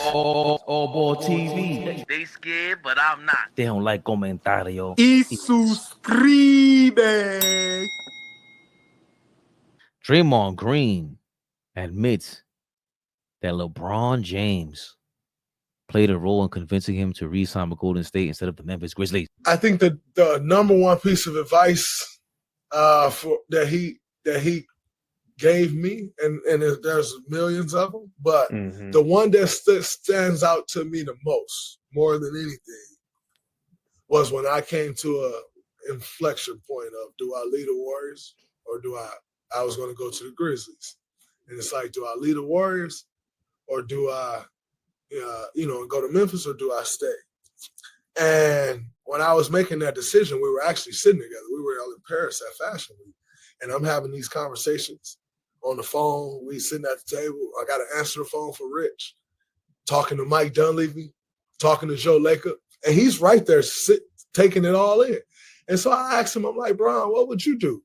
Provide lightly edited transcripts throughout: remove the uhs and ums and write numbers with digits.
All ball TV. They scared, but I'm not. They don't like comentario. Y suscribe. Draymond Green admits that LeBron James played a role in convincing him to re-sign with Golden State instead of the Memphis Grizzlies. I think that the number one piece of advice that he gave me, and there's millions of them, but the one that stands out to me the most, more than anything, was when I came to a inflection point of, do I lead the Warriors or do I was going to go to the Grizzlies? And it's like, do I lead the Warriors or do I, go to Memphis, or do I stay? And when I was making that decision, we were actually sitting together. We were all in Paris at Fashion Week, and I'm having these conversations on the phone. We sitting at the table. I got to answer the phone for Rich, talking to Mike Dunleavy, talking to Joe Lacob, and he's right there taking it all in. And so I asked him, I'm like, Brian, what would you do?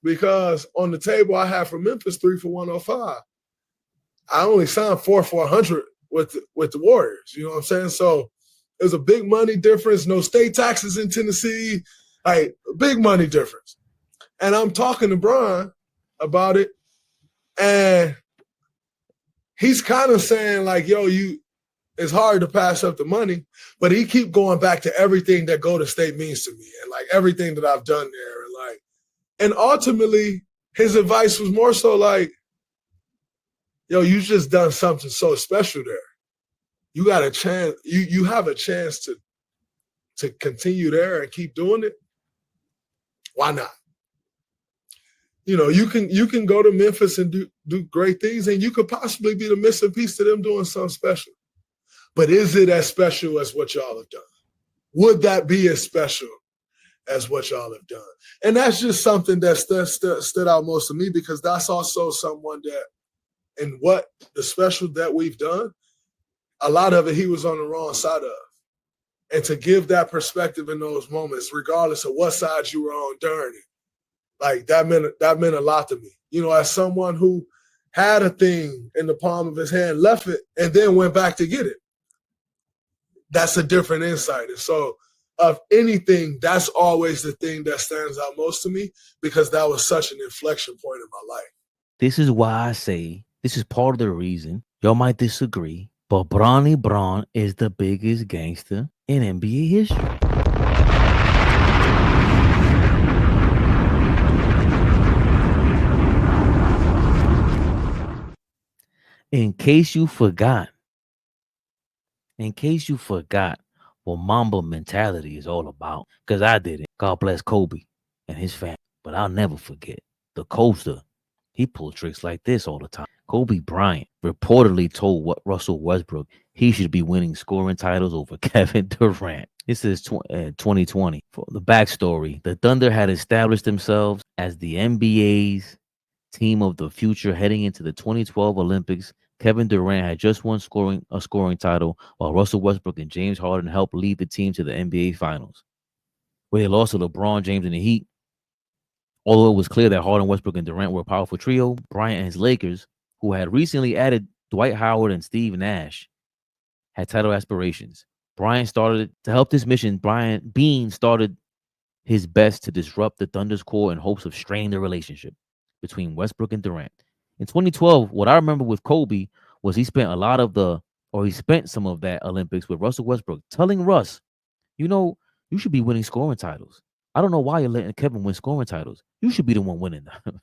Because on the table I have for Memphis 3 for 105. I only signed 4 for 100 with the Warriors. You know what I'm saying? So there's a big money difference. No state taxes in Tennessee. Like, big money difference. And I'm talking to Brian about it, and he's kind of saying like, yo, it's hard to pass up the money, but he keep going back to everything that Golden State means to me, and like everything that I've done there, and ultimately his advice was more so like, yo, you just done something so special there. You got a chance. You have a chance to continue there and keep doing it. Why not? You can go to Memphis and do great things, and you could possibly be the missing piece to them doing something special. But is it as special as what y'all have done? Would that be as special as what y'all have done? And that's just something that stood out most to me, because that's also someone that, in what the special that we've done, a lot of it he was on the wrong side of. And to give that perspective in those moments, regardless of what side you were on during it, like that meant a lot to me. As someone who had a thing in the palm of his hand, left it, and then went back to get it. That's a different insight. And so, of anything, that's always the thing that stands out most to me, because that was such an inflection point in my life. This is why I say, this is part of the reason, y'all might disagree, but Bronny Braun is the biggest gangster in NBA history. In case you forgot what Mamba mentality is all about, because I did it. God bless Kobe and his family. But I'll never forget the coaster. He pulled tricks like this all the time. Kobe Bryant reportedly told Russell Westbrook he should be winning scoring titles over Kevin Durant. This is 2020. For the backstory, the Thunder had established themselves as the NBA's team of the future heading into the 2012 Olympics. Kevin Durant had just won a scoring title, while Russell Westbrook and James Harden helped lead the team to the NBA Finals, where they lost to LeBron James and the Heat. Although it was clear that Harden, Westbrook, and Durant were a powerful trio, Bryant and his Lakers, who had recently added Dwight Howard and Steve Nash, had title aspirations. Bryant started to help this mission. Bean started his best to disrupt the Thunder's core in hopes of straining the relationship between Westbrook and Durant. In 2012, what I remember with Kobe was he spent some of that Olympics with Russell Westbrook, telling Russ, you should be winning scoring titles. I don't know why you're letting Kevin win scoring titles. You should be the one winning them.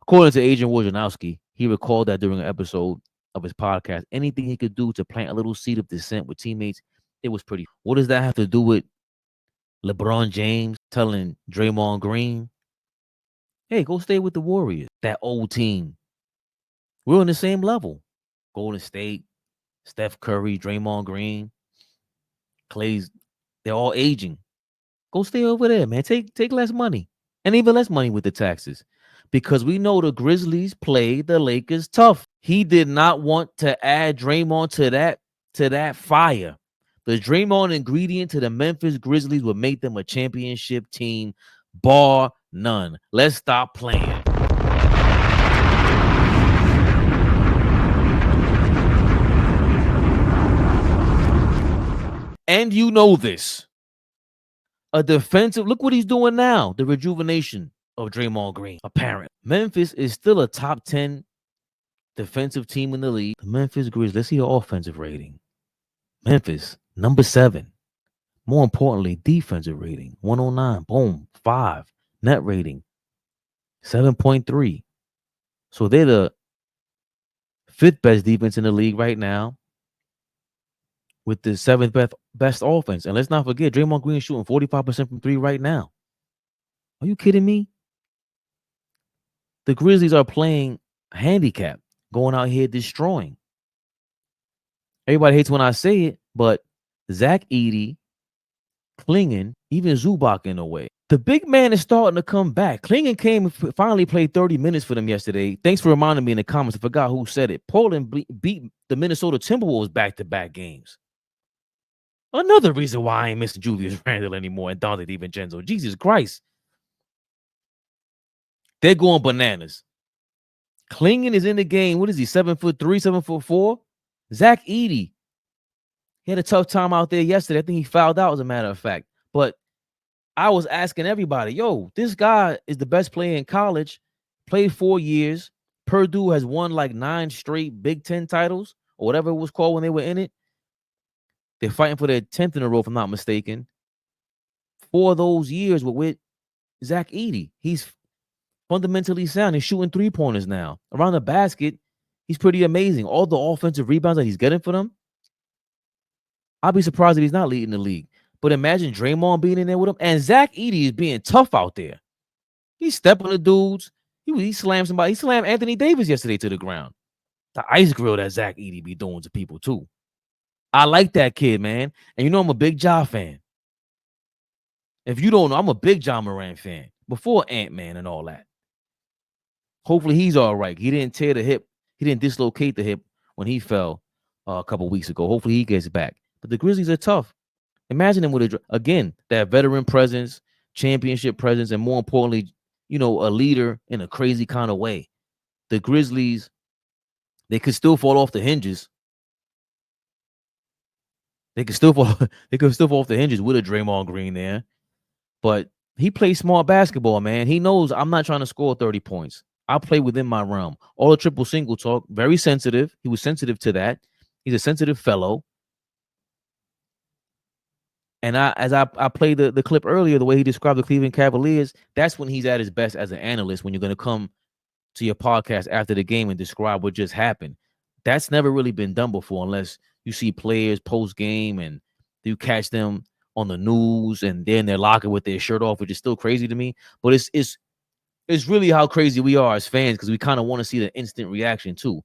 According to Adrian Wojnarowski, he recalled that during an episode of his podcast, anything he could do to plant a little seed of dissent with teammates, it was pretty. What does that have to do with LeBron James telling Draymond Green, hey, go stay with the Warriors, that old team? We're on the same level. Golden State, Steph Curry, Draymond Green, Clay's, they're all aging. Go stay over there, man. Take less money, and even less money with the taxes, because we know the Grizzlies play the Lakers tough. He did not want to add Draymond to that fire. The Draymond ingredient to the Memphis Grizzlies would make them a championship team, bar none. Let's stop playing. And you know this. A defensive, look what he's doing now. The rejuvenation of Draymond Green, apparent. Memphis is still a top 10 defensive team in the league. The Memphis Grizzlies, let's see your offensive rating. Memphis, number 7. More importantly, defensive rating, 109. Boom, 5. Net rating, 7.3. So they're the 5th best defense in the league right now with the 7th best offense. And let's not forget, Draymond Green is shooting 45% from 3 right now. Are you kidding me? The Grizzlies are playing handicap, going out here destroying. Everybody hates when I say it, but Zach Edey, Klingen, even Zubac in a way. The big man is starting to come back. Klingen came and finally played 30 minutes for them yesterday. Thanks for reminding me in the comments. I forgot who said it. Portland beat the Minnesota Timberwolves back-to-back games. Another reason why I ain't missing Julius Randle anymore and Dante DiVincenzo. Jesus Christ. They're going bananas. Klingen is in the game. What is he? 7'3", 7'4"? Zach Edey. He had a tough time out there yesterday. I think he fouled out, as a matter of fact. But I was asking everybody, yo, this guy is the best player in college, played 4 years. Purdue has won like 9 straight Big Ten titles, or whatever it was called when they were in it. They're fighting for their 10th in a row, if I'm not mistaken. 4 of those years were with Zach Edey. He's fundamentally sound. He's shooting 3-pointers now. Around the basket, he's pretty amazing. All the offensive rebounds that he's getting for them, I'll be surprised if he's not leading the league. But imagine Draymond being in there with him. And Zach Edey is being tough out there. He's stepping the dudes. He slammed somebody. He slammed Anthony Davis yesterday to the ground. The ice grill that Zach Edey be doing to people, too. I like that kid, man. And you know I'm a big Ja fan. If you don't know, I'm a big Ja Morant fan. Before Ant-Man and all that. Hopefully he's all right. He didn't tear the hip. He didn't dislocate the hip when he fell a couple weeks ago. Hopefully he gets back. But the Grizzlies are tough. Imagine him with, again, that veteran presence, championship presence, and more importantly, you know, a leader in a crazy kind of way. The Grizzlies, they could still fall off the hinges. They could still fall off the hinges with a Draymond Green there. But he plays smart basketball, man. He knows I'm not trying to score 30 points. I'll play within my realm. All the triple single talk, very sensitive. He was sensitive to that. He's a sensitive fellow. And as I played the clip earlier, the way he described the Cleveland Cavaliers, that's when he's at his best as an analyst, when you're going to come to your podcast after the game and describe what just happened. That's never really been done before, unless you see players post-game and you catch them on the news and they're in their locker with their shirt off, which is still crazy to me. But it's really how crazy we are as fans, because we kind of want to see the instant reaction too.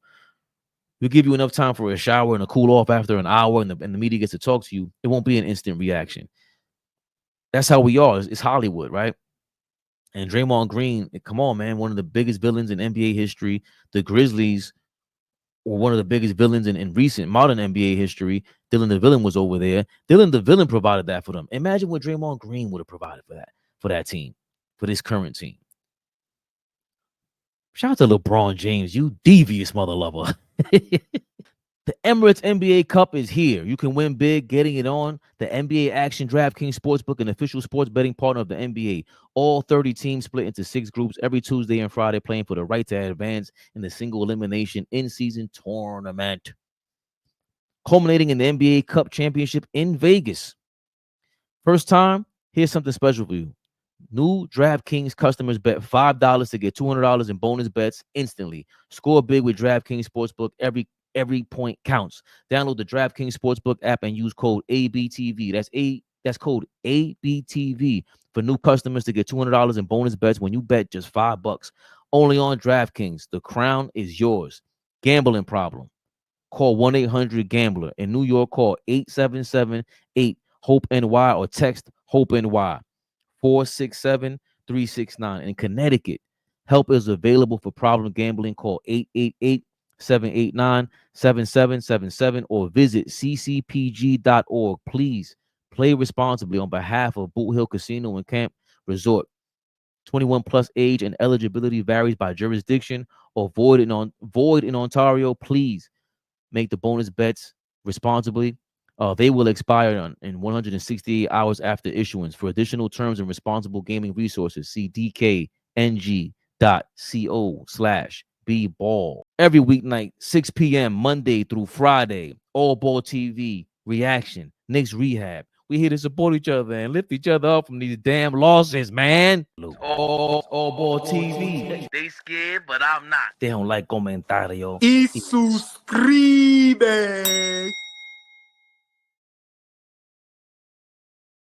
We give you enough time for a shower and a cool off after an hour, and the media gets to talk to you. It won't be an instant reaction. That's how we are. It's Hollywood, right? And Draymond Green, come on, man, one of the biggest villains in NBA history. The Grizzlies were one of the biggest villains in recent modern NBA history. Dylan the Villain was over there. Dylan the Villain provided that for them. Imagine what Draymond Green would have provided for that team, for this current team. Shout out to LeBron James, you devious mother lover. The Emirates NBA Cup is here. You can win big getting it on the NBA Action DraftKings Sportsbook, an official sports betting partner of the NBA. All 30 teams split into 6 groups every Tuesday and Friday, playing for the right to advance in the single elimination in-season tournament, culminating in the NBA Cup Championship in Vegas. First time, here's something special for you. New DraftKings customers bet $5 to get $200 in bonus bets instantly. Score big with DraftKings Sportsbook. Every point counts. Download the DraftKings Sportsbook app and use code ABTV. That's code ABTV for new customers to get $200 in bonus bets when you bet just $5. Only on DraftKings. The crown is yours. Gambling problem? Call 1-800-GAMBLER. In New York, call 877-8-HOPE-NY or text HOPE-NY 467-369. In Connecticut, help is available for problem gambling. Call 888-789-7777 or visit ccpg.org. Please play responsibly on behalf of Boot Hill Casino and Camp Resort. 21 plus age and eligibility varies by jurisdiction or void in Ontario. Please make the bonus bets responsibly. They will expire in 168 hours after issuance. For additional terms and responsible gaming resources, see dkng.co/bball. Every weeknight, 6 p.m., Monday through Friday, All Ball TV, reaction, Knicks rehab. We here to support each other and lift each other up from these damn losses, man. All Ball TV. They scared, but I'm not. They don't like comentario. Y suscribe.